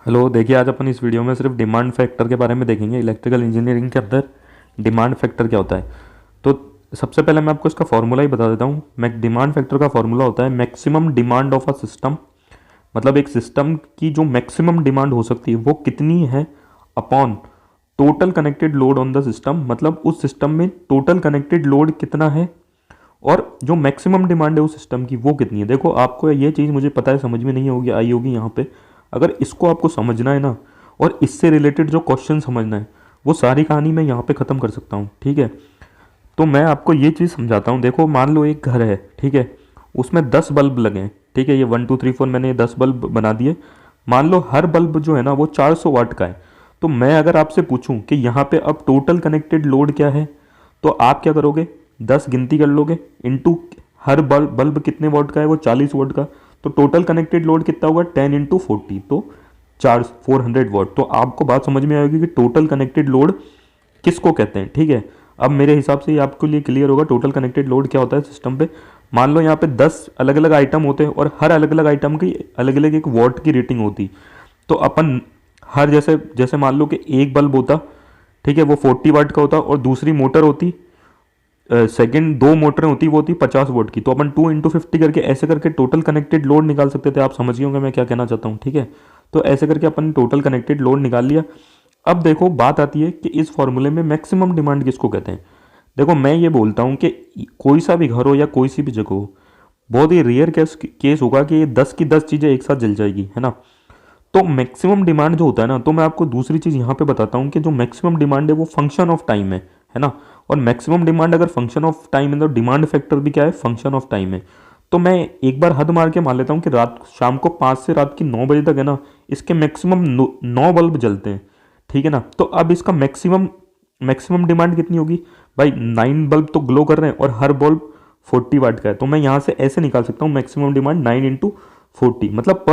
Hello, देखिए आज अपन इस वीडियो में सिर्फ डिमांड फैक्टर के बारे में देखेंगे। इलेक्ट्रिकल इंजीनियरिंग के अंदर डिमांड फैक्टर क्या होता है। तो सबसे पहले मैं आपको इसका फॉर्मूला ही बता देता हूँ। मैं डिमांड फैक्टर का फॉर्मूला होता है maximum demand of a system, मतलब एक सिस्टम की जो मैक्सिमम डिमांड हो सकती है वो कितनी है upon total connected load on the system, मतलब उस सिस्टम में टोटल कनेक्टेड लोड कितना है और जो मैक्सिमम डिमांड है उस सिस्टम की वो कितनी है। देखो आपको ये चीज़ मुझे पता है समझ में नहीं होगी आई होगी यहाँ पे। अगर इसको आपको समझना है ना और इससे रिलेटेड जो क्वेश्चन समझना है वो सारी कहानी मैं यहाँ पे ख़त्म कर सकता हूँ, ठीक है। तो मैं आपको ये चीज़ समझाता हूँ। देखो मान लो एक घर है, ठीक है, उसमें 10 बल्ब लगे हैं, ठीक है, ये 1 2 3 4 मैंने ये 10 बल्ब बना दिए। मान लो हर बल्ब जो है ना वो 400 वाट का है। तो मैं अगर आपसे पूछूं कि यहाँ पे अब टोटल कनेक्टेड लोड क्या है, तो आप क्या करोगे, 10 गिनती कर लोगे इंटू हर बल्ब बल्ब कितने वोल्ट का है, वो 40 वोल्ट का। तो टोटल कनेक्टेड लोड कितना होगा, 10 × 40, तो 400 वोल्ट। तो आपको बात समझ में आएगी कि टोटल कनेक्टेड लोड किसको कहते हैं, ठीक है। अब मेरे हिसाब से ये आपके लिए क्लियर होगा टोटल कनेक्टेड लोड क्या होता है सिस्टम पे। मान लो यहाँ पे 10 अलग अलग आइटम होते हैं और हर अलग अलग आइटम की अलग अलग एक वॉट की रेटिंग होती। तो अपन हर जैसे जैसे मान लो कि एक बल्ब होता, ठीक है, वो 40 वाट का होता और दूसरी मोटर होती, सेकंड दो मोटरें होती वो होती 50 वोल्ट की। तो अपन 2 × 50 करके ऐसे करके टोटल कनेक्टेड लोड निकाल सकते थे। आप समझ गए होंगे मैं क्या कहना चाहता हूँ, ठीक है। तो ऐसे करके अपन टोटल कनेक्टेड लोड निकाल लिया। अब देखो बात आती है कि इस फॉर्मूले में मैक्सिमम डिमांड किसको कहते हैं। देखो मैं ये बोलता हूँ कि कोई सा भी घर हो या कोई सी भी जगह हो, बहुत ही रेयर केस होगा कि ये 10 की 10 चीज़ें एक साथ जल जाएगी, है ना। तो मैक्सिमम डिमांड जो होता है ना, तो मैं आपको दूसरी चीज़ यहाँ पे बताता हूँ कि जो मैक्सिमम डिमांड है वो फंक्शन ऑफ टाइम है ना। और मैक्सिमम डिमांड अगर फंक्शन ऑफ टाइम है तो डिमांड फैक्टर भी क्या है, फंक्शन ऑफ टाइम है। तो मैं एक बार हद मार के मान लेता हूँ कि रात शाम को 5 से रात की 9 बजे तक है ना, इसके मैक्सिमम 9 बल्ब जलते हैं, ठीक है ना। तो अब इसका मैक्सिमम मैक्सिमम डिमांड कितनी होगी भाई, 9 बल्ब तो ग्लो कर रहे हैं और हर बल्ब 40 वाट का है। तो मैं यहाँ से ऐसे निकाल सकता हूँ मैक्सिमम डिमांड 9 × 40, मतलब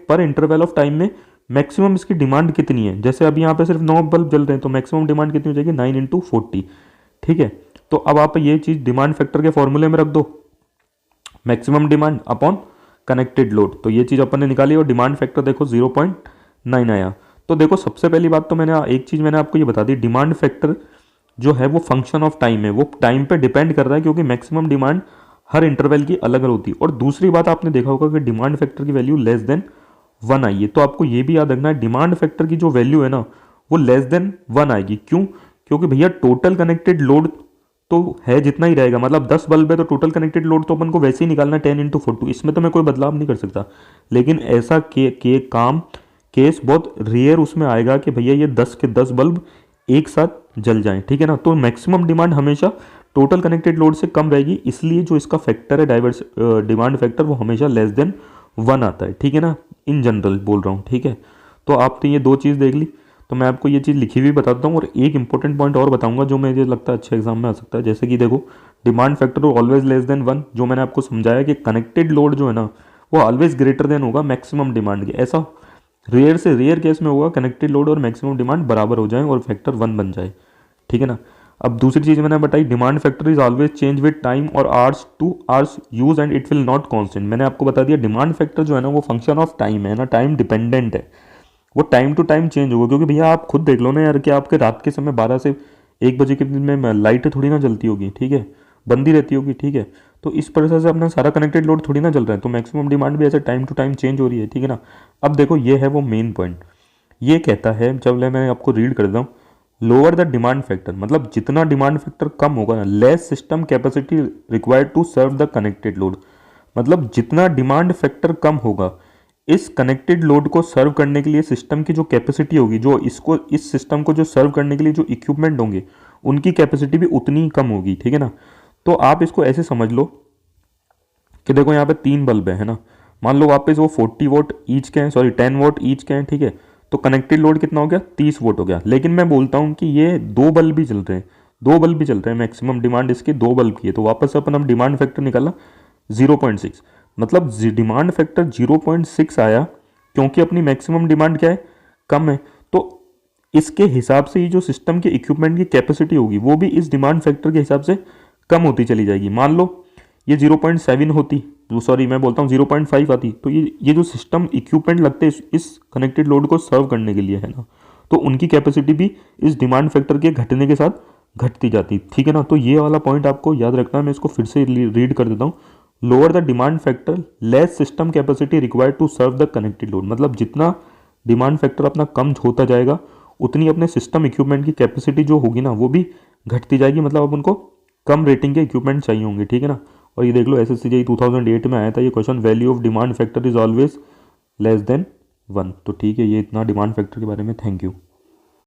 पर इंटरवल ऑफ टाइम में मैक्सिमम इसकी डिमांड कितनी है। जैसे अभी यहाँ पे सिर्फ 9 बल्ब जल रहे हैं तो मैक्सिमम डिमांड कितनी हो जाएगी, 9 × 40, ठीक है। तो अब आप ये चीज़ डिमांड फैक्टर के फॉर्मूले में रख दो, maximum demand upon connected load. तो ये चीज़ अपन ने निकाली और डिमांड फैक्टर देखो 0.9 आया। तो देखो सबसे पहली बात तो मैंने एक चीज़ मैंने आपको ये बता दी, डिमांड फैक्टर जो है वो फंक्शन ऑफ टाइम है, वो टाइम पे डिपेंड कर रहा है क्योंकि मैक्सिमम डिमांड हर इंटरवल की अलग अलग होती है। और दूसरी बात आपने देखा होगा कि डिमांड फैक्टर की वैल्यू लेस देन 1 आई है। तो आपको ये भी याद रखना है डिमांड फैक्टर की जो वैल्यू है ना वो लेस देन 1 आएगी। क्यों, क्योंकि भैया टोटल कनेक्टेड लोड तो है जितना ही रहेगा, मतलब 10 बल्ब है तो टोटल कनेक्टेड लोड तो अपन को वैसे ही निकालना 10 × 40, इसमें तो मैं कोई बदलाव नहीं कर सकता। लेकिन ऐसा काम केस बहुत रेयर उसमें आएगा कि भैया ये 10 के 10 बल्ब एक साथ जल जाएं, ठीक है ना। तो मैक्सिमम डिमांड हमेशा टोटल कनेक्टेड लोड से कम रहेगी, इसलिए जो इसका फैक्टर है डाइवर्स डिमांड फैक्टर वो हमेशा लेस देन 1 आता है, ठीक है ना। इन जनरल बोल रहा हूँ, ठीक है। तो आपने ये दो चीज़ देख ली। तो मैं आपको ये चीज़ लिखी हुई बताता हूँ और एक इंपॉर्टेंट पॉइंट और बताऊंगा जो मुझे लगता है अच्छे एग्जाम में आ सकता है। जैसे कि देखो demand factor always less than 1, जो मैंने आपको समझाया कि कनेक्टेड लोड जो है ना वो ऑलवेज ग्रेटर देन होगा मैक्सिमम डिमांड के। ऐसा रेयर से रेयर केस में होगा कनेक्टेड लोड और मैक्सिमम डिमांड बराबर हो जाए और फैक्टर 1 बन जाए, ठीक है ना। अब दूसरी चीज़ मैंने बताई, demand factor is always change with time और hours to hours use and it will not constant. मैंने आपको बता दिया डिमांड फैक्टर जो है ना वो फंक्शन ऑफ टाइम है ना, टाइम डिपेंडेंट है, वो टाइम टू टाइम चेंज होगा। क्योंकि भैया आप खुद देख लो ना यार कि आपके रात के समय 12 से 1 बजे के दिन में लाइट थोड़ी ना जलती होगी, ठीक है, बंदी रहती होगी, ठीक है। तो इस तरह से अपना सारा कनेक्टेड लोड थोड़ी ना चल रहा है, तो मैक्सिमम डिमांड भी ऐसे टाइम टू टाइम चेंज हो रही है, ठीक है ना। अब देखो ये है वो मेन पॉइंट, ये कहता है, जब मैं आपको रीड कर देता हूँ, लोअर द डिमांड फैक्टर, मतलब जितना डिमांड फैक्टर कम होगा ना less system capacity required to serve the connected load. मतलब जितना डिमांड फैक्टर कम होगा इस कनेक्टेड लोड को सर्व करने के लिए सिस्टम की जो कैपेसिटी होगी, जो इसको इस सिस्टम को जो सर्व करने के लिए जो इक्विपमेंट होंगे उनकी कैपेसिटी भी उतनी ही कम होगी, ठीक है ना। तो आप इसको ऐसे समझ लो कि देखो यहाँ पे 3 बल्ब है ना, मान लो वापस वो 40 वोट ईच के हैं, सॉरी 10 वोट ईच के हैं, ठीक है। तो कनेक्टेड लोड कितना हो गया, 30 वोट हो गया। लेकिन मैं बोलता हूँ कि ये 2 बल्ब भी चल रहे हैं, 2 बल्ब भी चल रहे हैं, मैक्सिमम डिमांड इसकी 2 बल्ब की है। तो वापस से अपन हम डिमांड फैक्टर निकाला 0.6, मतलब डिमांड फैक्टर 0.6 आया क्योंकि अपनी मैक्सिमम डिमांड क्या है, कम है। तो इसके हिसाब से ही जो सिस्टम के इक्विपमेंट की कैपेसिटी होगी वो भी इस डिमांड फैक्टर के हिसाब से कम होती चली जाएगी। मान लो ये 0.7 होती सॉरी मैं बोलता हूँ 0.5 आती, तो ये जो सिस्टम इक्विपमेंट लगते हैं इस कनेक्टेड लोड को सर्व करने के लिए है ना, तो उनकी कैपेसिटी भी इस डिमांड फैक्टर के घटने के साथ घटती जाती, ठीक है ना। तो ये वाला पॉइंट आपको याद रखना है, मैं इसको फिर से रीड कर देता हूँ। Lower the demand factor less system capacity required to serve the connected load, मतलब जितना डिमांड फैक्टर अपना कम होता जाएगा उतनी अपने सिस्टम इक्विपमेंट की कैपेसिटी जो होगी ना वो भी घटती जाएगी, मतलब अब उनको कम रेटिंग के इक्विपमेंट चाहिए होंगे, ठीक है ना। और ये देख लो SSC 2008 में आया था ये question, value of demand factor is always less than 1। तो ठीक है, ये इतना डिमांड फैक्टर के बारे में, थैंक यू।